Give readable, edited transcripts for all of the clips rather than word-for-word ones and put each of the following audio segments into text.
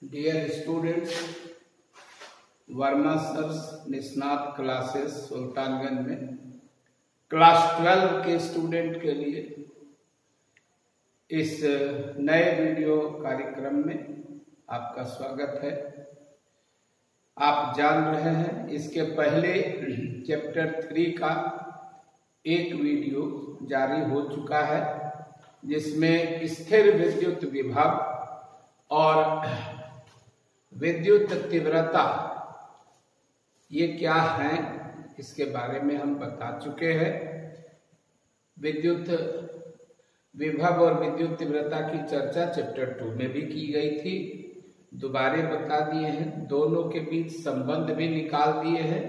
Dear students, Verma sirs निष्णात classes Sultanganj में class 12 के स्टूडेंट के लिए इस नए वीडियो कार्यक्रम में आपका स्वागत है। आप जान रहे हैं इसके पहले चैप्टर 3 का एक वीडियो जारी हो चुका है, जिसमें स्थिर विद्युत विभव और विद्युत तीव्रता ये क्या है इसके बारे में हम बता चुके हैं। विद्युत विभव और विद्युत तीव्रता की चर्चा चैप्टर 2 में भी की गई थी, दोबारा बता दिए हैं, दोनों के बीच संबंध भी निकाल दिए हैं।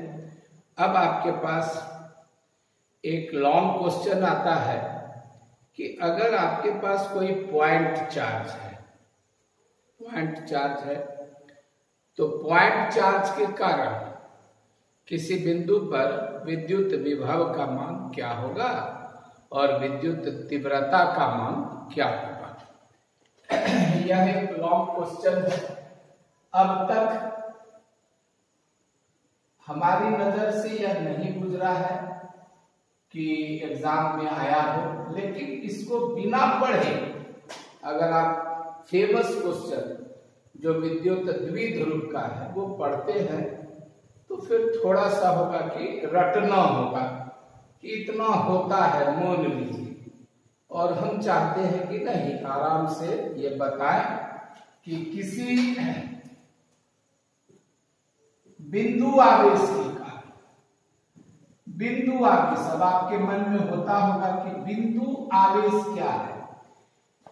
अब आपके पास एक लॉन्ग क्वेश्चन आता है कि अगर आपके पास कोई पॉइंट चार्ज है तो पॉइंट चार्ज के कारण किसी बिंदु पर विद्युत विभव का मान क्या होगा और विद्युत तीव्रता का मान क्या होगा। यह एक लॉन्ग क्वेश्चन है। अब तक हमारी नजर से यह नहीं गुजरा है कि एग्जाम में आया हो, लेकिन इसको बिना पढ़े अगर आप फेमस क्वेश्चन जो विद्युत द्विध्रुव का है वो पढ़ते हैं तो फिर थोड़ा सा होगा कि रटना होगा कि इतना होता है मान लीजिए, और हम चाहते हैं कि नहीं, आराम से ये बताएं कि किसी बिंदु आवेश के कारण, बिंदु आवेश, अब आपके मन में होता होगा कि बिंदु आवेश क्या है।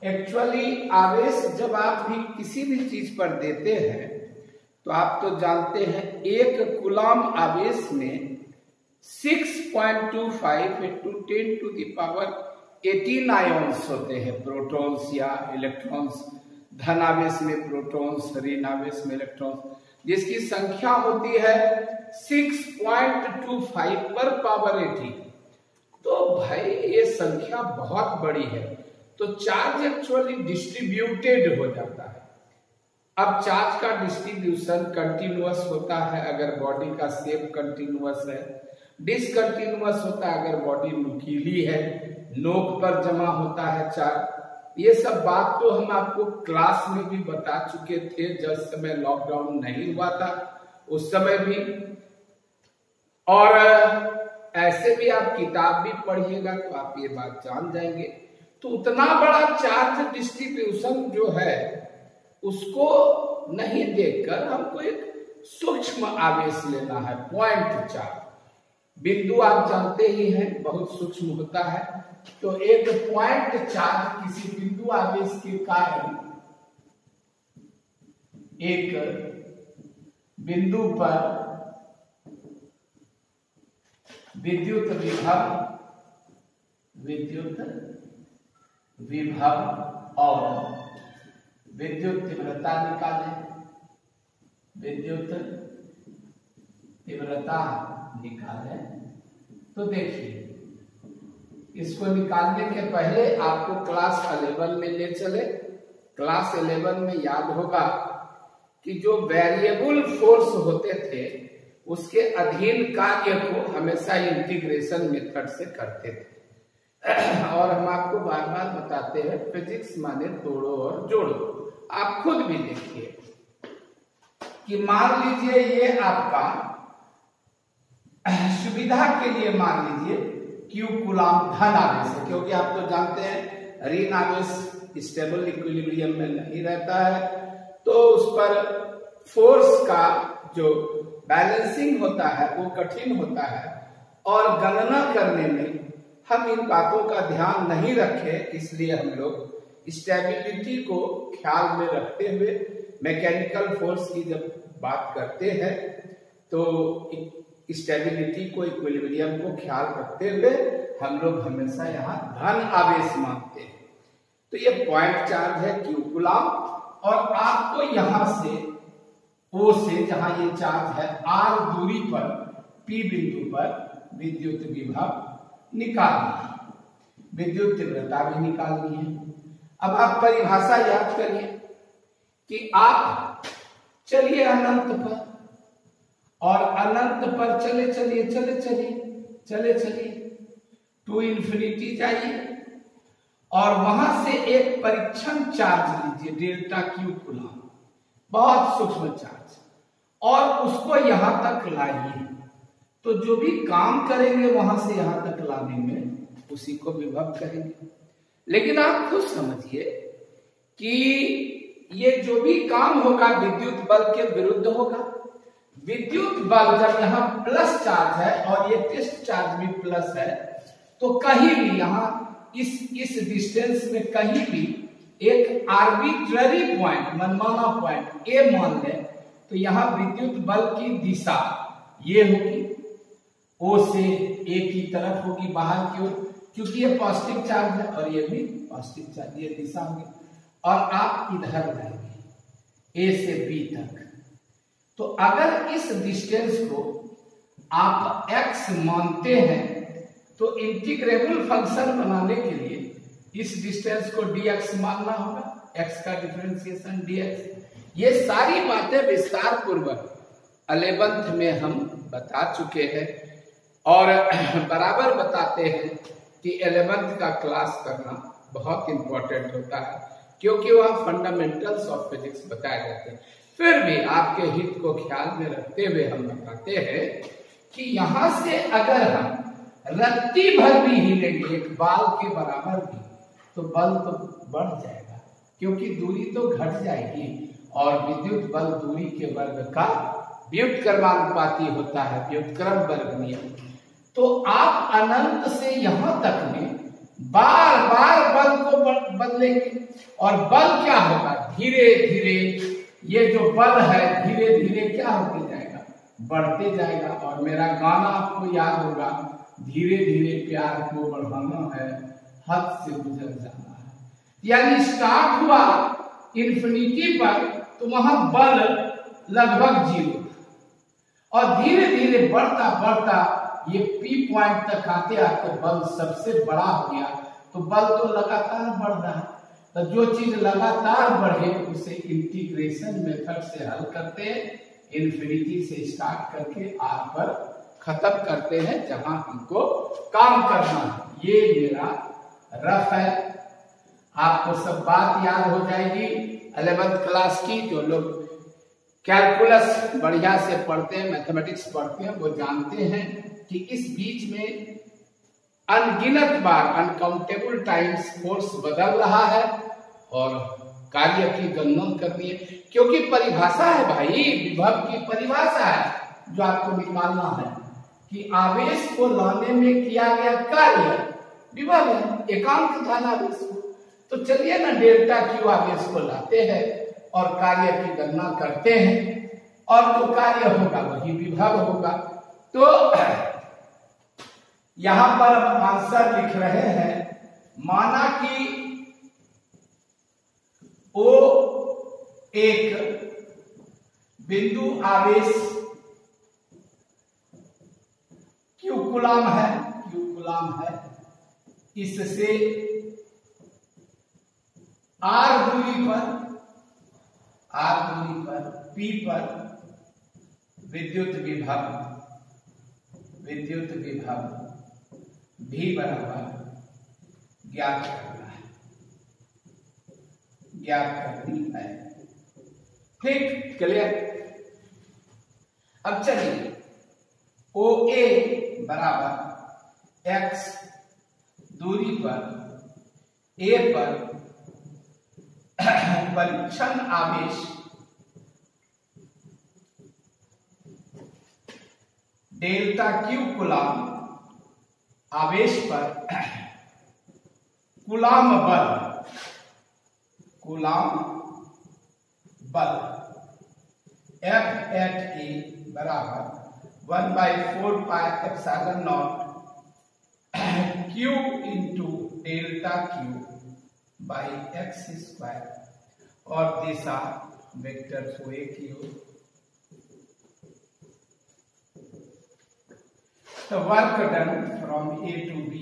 एक्चुअली आवेश जब आप भी किसी भी चीज पर देते हैं तो आप तो जानते हैं एक कूलम आवेश में 6.25 × 10⁻18 आयन्स होते हैं, प्रोटॉन्स या इलेक्ट्रॉन्स। धन आवेश में प्रोटॉन्स, ऋण आवेश में इलेक्ट्रॉन्स, जिसकी संख्या होती है 6.25 पर पावर 18। तो भाई ये संख्या बहुत बड़ी है, तो चार्ज एक्चुअली डिस्ट्रीब्यूटेड हो जाता है। अब चार्ज का डिस्ट्रीब्यूशन कंटिन्यूअस होता है अगर बॉडी का शेप कंटिन्यूअस है, डिसकंटिन्यूअस होता है अगर बॉडी नुकीली है, नोक पर जमा होता है चार्ज। ये सब बात तो हम आपको क्लास में भी बता चुके थे जब समय लॉकडाउन नहीं हुआ था, उस समय भी। और ऐसे भी आप किताब भी पढ़िएगा तो आप ये बात जान जाएंगे। तो उतना बड़ा चार्ज डिस्ट्रीब्यूशन जो है उसको नहीं देखकर हमको एक सूक्ष्म आवेश लेना है, पॉइंट चार्ज। बिंदु आप जानते ही हैं बहुत सूक्ष्म होता है, तो एक पॉइंट चार्ज किसी बिंदु आवेश के कारण एक बिंदु पर विद्युत विभव और विद्युत तीव्रता निकालें। तो देखिए, इसको निकालने के पहले आपको क्लास 11 में ले चले। क्लास 11 में याद होगा कि जो वेरिएबल फोर्स होते थे उसके अधीन कार्य को हमेशा इंटीग्रेशन मेथड से करते थे। और हम आपको बार बार बताते हैं फिजिक्स माने तोड़ो और जोड़ो। आप खुद भी देखिए कि मान लीजिए ये आपका सुविधा के लिए मान लीजिए Q कूलम धन आवेश है, क्योंकि आप तो जानते हैं ऋण आवेश स्टेबल इक्विलिब्रियम में नहीं रहता है, तो उस पर फोर्स का जो बैलेंसिंग होता है वो कठिन होता है, और गणना करने में हम इन बातों का ध्यान नहीं रखे, इसलिए हम लोग स्टेबिलिटी को ख्याल में रखते हुए मैकेनिकल फोर्स की जब बात करते हैं तो स्टेबिलिटी को, इक्विलिब्रियम को ख्याल रखते हुए हम लोग हमेशा यहाँ धन आवेश मानते हैं। तो ये पॉइंट चार्ज है Q कूलम, और आपको यहां से O से, जहां ये चार्ज है R दूरी पर P बिंदु पर विद्युत विभव निकालनी, विद्युत तीव्रता भी निकालनी है। अब आप परिभाषा याद करिए कि आप चलिए अनंत पर, और अनंत पर चले चलिए टू इन्फिनिटी जाइए, और वहां से एक परीक्षण चार्ज लीजिए डेल्टा क्यू कूलम, बहुत सूक्ष्म चार्ज, और उसको यहां तक लाइए। तो जो भी काम करेंगे वहां से यहां तक लाने में, उसी को विभव करेंगे। लेकिन आप खुद समझिए कि ये जो भी काम होगा विद्युत बल के विरुद्ध होगा। विद्युत बल जब यहाँ प्लस चार्ज है और ये टेस्ट चार्ज भी प्लस है, तो कहीं भी यहाँ इस डिस्टेंस में कहीं भी एक आर्बिट्ररी पॉइंट, मनमाना पॉइंट ए मान ले, तो यहाँ विद्युत बल की दिशा ये होगी, ओ से ए की तरफ होगी, बाहर की ओर, क्योंकि ये पॉजिटिव चार्ज है और ये भी पॉजिटिव चार्ज, ये दिशा होगी। और आप इधर लाएंगे ए से बी तक। तो अगर इस डिस्टेंस को आप x मानते हैं, तो इंटीग्रेबल फंक्शन बनाने के लिए इस डिस्टेंस को dx मानना होगा, x का डिफरेंशिएशन dx। ये सारी बातें विस्तार पूर्वक 11th में हम बता चुके हैं, और बराबर बताते हैं कि 11th का क्लास करना बहुत इंपॉर्टेंट होता है, क्योंकि वह फंडामेंटल्स ऑफ फिजिक्स बताए जाते हैं। फिर भी आपके हित को ख्याल में रखते हुए हम बताते हैं कि यहां से अगर हम रत्ती भर भी हिलेंगे एक बाल के बराबर भी, तो बल तो बढ़ जाएगा, क्योंकि दूरी तो घट जाएगी, और विद्युत बल दूरी के वर्ग का व्युत्क्रमानुपाती होता है, व्युत्क्रम वर्ग नियम। तो आप अनंत से यहां तक में बार बार बल को बदलेंगे, और बल क्या होगा, धीरे धीरे ये जो बल है धीरे धीरे क्या होते जाएगा, बढ़ते जाएगा। और मेरा गाना आपको याद होगा, धीरे धीरे प्यार को बढ़ाना है, हद से गुजर जाना है। यानी स्टार्ट हुआ इन्फिनिटी पर, तो वहां बल लगभग 0 था, और धीरे धीरे बढ़ता बढ़ता ये पी पॉइंट तक आते आते बल सबसे बड़ा हो गया। तो बल तो लगातार बढ़ रहा है, तो जो चीज लगातार बढ़े उसे इंटीग्रेशन मेथड से हल करते हैं, इन्फिनिटी से स्टार्ट करके आर पर खत्म करते हैं जहां हमको काम करना है। ये मेरा रफ है, आपको सब बात याद हो जाएगी 11th क्लास की। जो लोग कैलकुलस बढ़िया से पढ़ते हैं, मैथमेटिक्स पढ़ते हैं, वो जानते हैं कि इस बीच में अनगिनत बार, अनकाउंटेबल टाइम्स फोर्स बदल रहा है, और कार्य की गणना करनी है, क्योंकि परिभाषा है भाई, विभव की परिभाषा है जो आपको निकालना है कि आवेश को लाने में किया गया कार्य विभव है, एकांक धन आवेश को। तो चलिए ना डेल्टा क्यू आवेश को लाते हैं और कार्य की गणना करते हैं, और जो कार्य होगा वही विभव होगा। तो यहां पर हम आंसर लिख रहे हैं, माना कि ओ एक बिंदु आवेश क्यू कूलम है, इससे आर दूरी पर पी पर विद्युत विभव भी बराबर ज्ञात करनी है। ठीक, क्लियर। अब चलिए, ओ ए बराबर x दूरी पर ए पर परीक्षण आवेश डेल्टा क्यू कूलम आवेश पर कूलम बल F at A बराबर 1/4 pi epsilon naught Q into delta Q by x square, और दिशा वेक्टर को ए की ओर। तो work done from A to B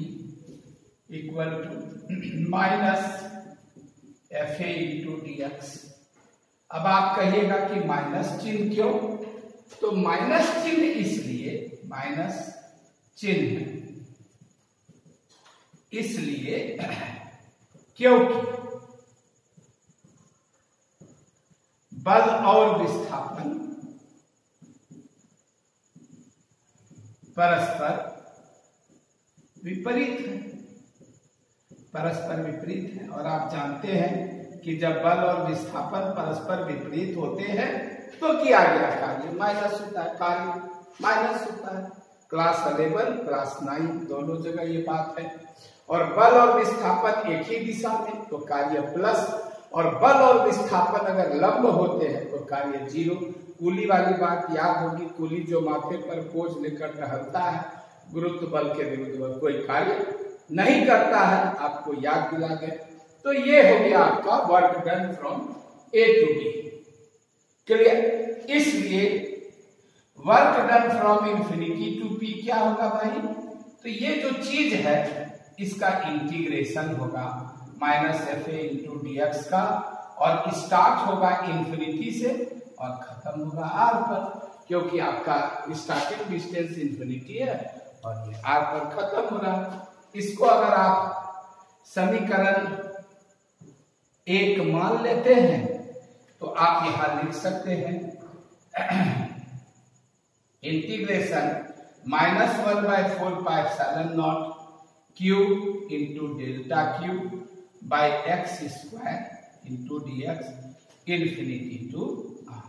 equal to minus FA into dx अब आप कहिएगा कि माइनस चिन्ह क्यों? तो माइनस चिन्ह इसलिए, माइनस चिन्ह इसलिए क्योंकि बल और विस्थापन परस्पर विपरीत है, परस्पर विपरीत है। और आप जानते हैं कि जब बल और विस्थापन परस्पर विपरीत होते हैं तो किया गया कार्य माइनस होता है, कार्य माइनस होता है। क्लास 11, क्लास 9 दोनों जगह ये बात है। और बल और विस्थापन एक ही दिशा में तो कार्य प्लस, और बल और विस्थापन अगर लंब होते हैं तो कार्य 0। कूली वाली बात याद होगी, कूली जो माथे पर बोझ लेकर टहलता है गुरुत्व बल के विरुद्ध कोई कार्य नहीं करता है, आपको याद दिला दे। तो ये हो गया आपका work done from A to B. Clear? इसलिए work done from infinity to P क्या होगा भाई? तो ये जो चीज है इसका इंटीग्रेशन होगा minus F A into D x का, और स्टार्ट होगा इंफिनिटी से और खत्म होगा आर पर, क्योंकि आपका स्टार्टिंग डिस्टेंस इंफिनिटी है और ये आर पर खत्म हो रहा। इसको अगर आप समीकरण 1 मान लेते हैं तो आप यहां लिख सकते हैं integration -1/4πε0 Q into delta Q by X square into D X infinity to R.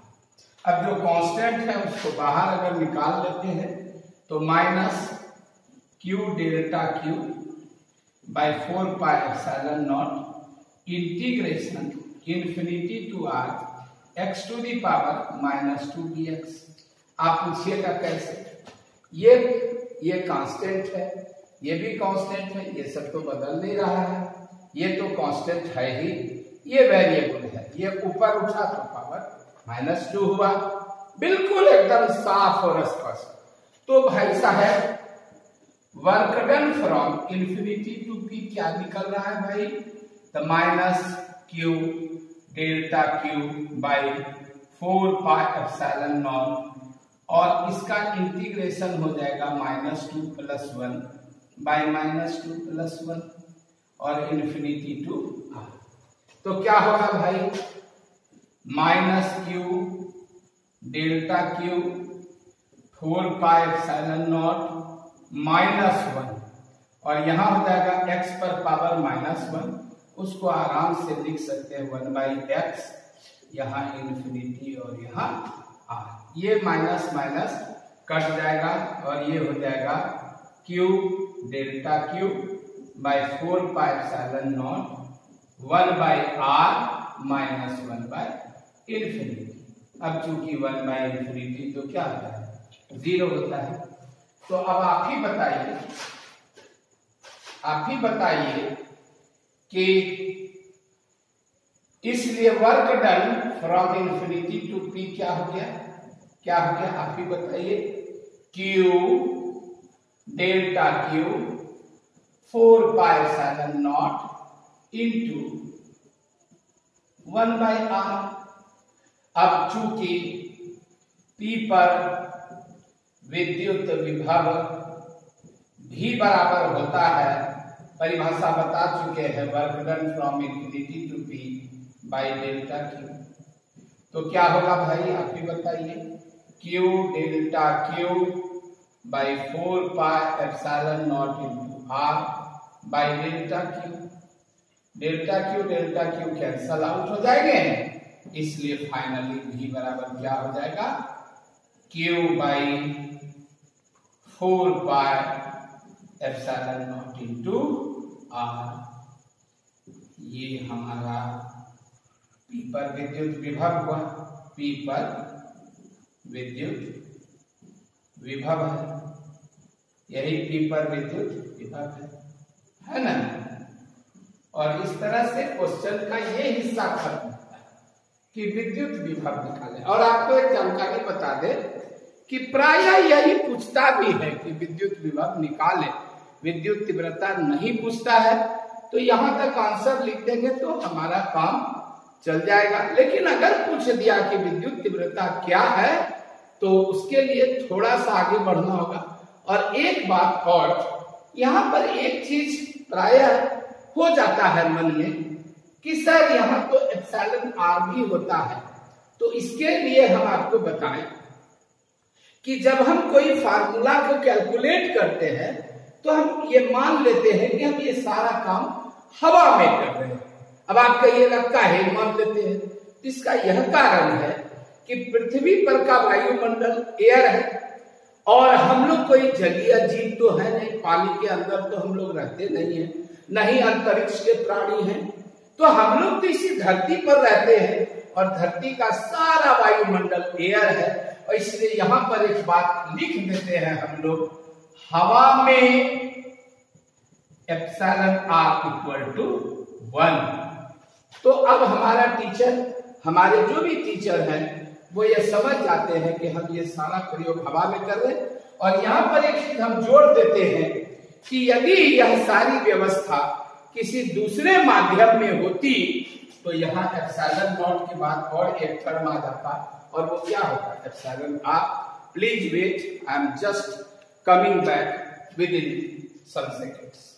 अब जो कांस्टेंट है उसको बाहर अगर निकाल लेते हैं तो minus Q delta Q by 4πε0 integration infinity to R X to the power -2 dx। आप पूछिएगा कैसे? ये कांस्टेंट है, ये भी कांस्टेंट है, ये सब तो बदल नहीं रहा है, ये तो कांस्टेंट है ही, ये वेरिएबल है, ये ऊपर उठा तो पावर -2 हुआ, बिल्कुल एकदम साफ और स्पष्ट। तो भाई साहब work done from infinity to P क्या निकल रहा है भाई? तो minus Q delta Q by 4πε0, और इसका इंटीग्रेशन हो जाएगा -2 + 1 बाई -2 + 1 और इंफिनिटी टू आर। तो क्या होगा भाई? माइनस क्यू डेल्टा क्यू 4πε0 -1, और यहां हो जाएगा x पर पावर -1, उसको आराम से लिख सकते हैं 1/x, यहाँ इंफिनिटी और यहाँ r। ये माइनस माइनस कट जाएगा और ये हो जाएगा q delta q by 4πε0 1/r -1/इंफिनिटी। अब चूंकि 1/इंफिनिटी तो क्या होता है? 0 होता है। तो अब आप ही बताइए कि इसलिए work done from infinity to P क्या हो गया? क्या हो गया आप ही बताइए? Q delta Q 4πε0 into 1/r। अब चूंकि पी पर विद्युत विभव भी बराबर होता है, परिभाषा बता चुके हैं, work done from infinity to P by delta Q. तो क्या होगा भाई आप ही बताइए? Q delta Q by 4πε0 into R by delta Q. Delta Q cancel out हो जाएंगे, इसलिए फाइनली भी बराबर क्या हो जाएगा? Q by 4πε0 into R. ये हमारा पी पर विद्युत विभव हुआ, पी पर विद्युत विभव है, यही पी पर विद्युत विभव है ना? और इस तरह से क्वेश्चन का ये हिस्सा खत्म होता है कि विद्युत विभव निकाले। और आपको एक जानकारी बता दे कि प्रायः यही पूछता भी है कि विद्युत विभव निकाले, विद्युत तीव्रता नहीं पूछता है। तो यहां तक आंसर लिख देंगे तो हमारा काम चल जाएगा। लेकिन अगर पूछ दिया कि विद्युत तीव्रता क्या है तो उसके लिए थोड़ा सा आगे बढ़ना होगा। और एक बात और, यहाँ पर एक चीज प्रायः हो जाता है मन में कि सर यहाँ तो एप्सिलॉन आर भी होता है। तो इसके लिए हम आपको बताएं कि जब हम कोई फार्मूला को कैलकुलेट करते हैं तो हम ये मान लेते हैं कि हम ये सारा काम हवा में कर रहे हैं। अब आप कहिएगा काहे मान लेते हैं? इसका यह कारण है कि पृथ्वी पर का वायुमंडल एयर है और हम लोग कोई जलीय जीव तो है नहीं, पानी के अंदर तो हम लोग रहते नहीं है, नहीं अंतरिक्ष के प्राणी हैं, तो हम लोग तो इसी धरती पर रहते हैं और धरती का सारा वायुमंडल एयर है। और इसलिए यहां पर एक बात लिख देते हैं हम लोग, हवा में एप्सिलॉन आर इक्वल टू 1। तो अब हमारा टीचर, हमारे जो भी टीचर हैं वो ये समझ जाते हैं कि हम ये सारा प्रयोग हवा में कर रहे हैं। और यहाँ पर एक चीज हम जोड़ देते हैं कि यदि यह सारी व्यवस्था किसी दूसरे माध्यम में होती तो यहाँ एप्सिलॉन नॉट के बाद और एक टर्म आ जाता, और वो क्या होता? Epsilon R. Please wait, I am just coming back within some seconds.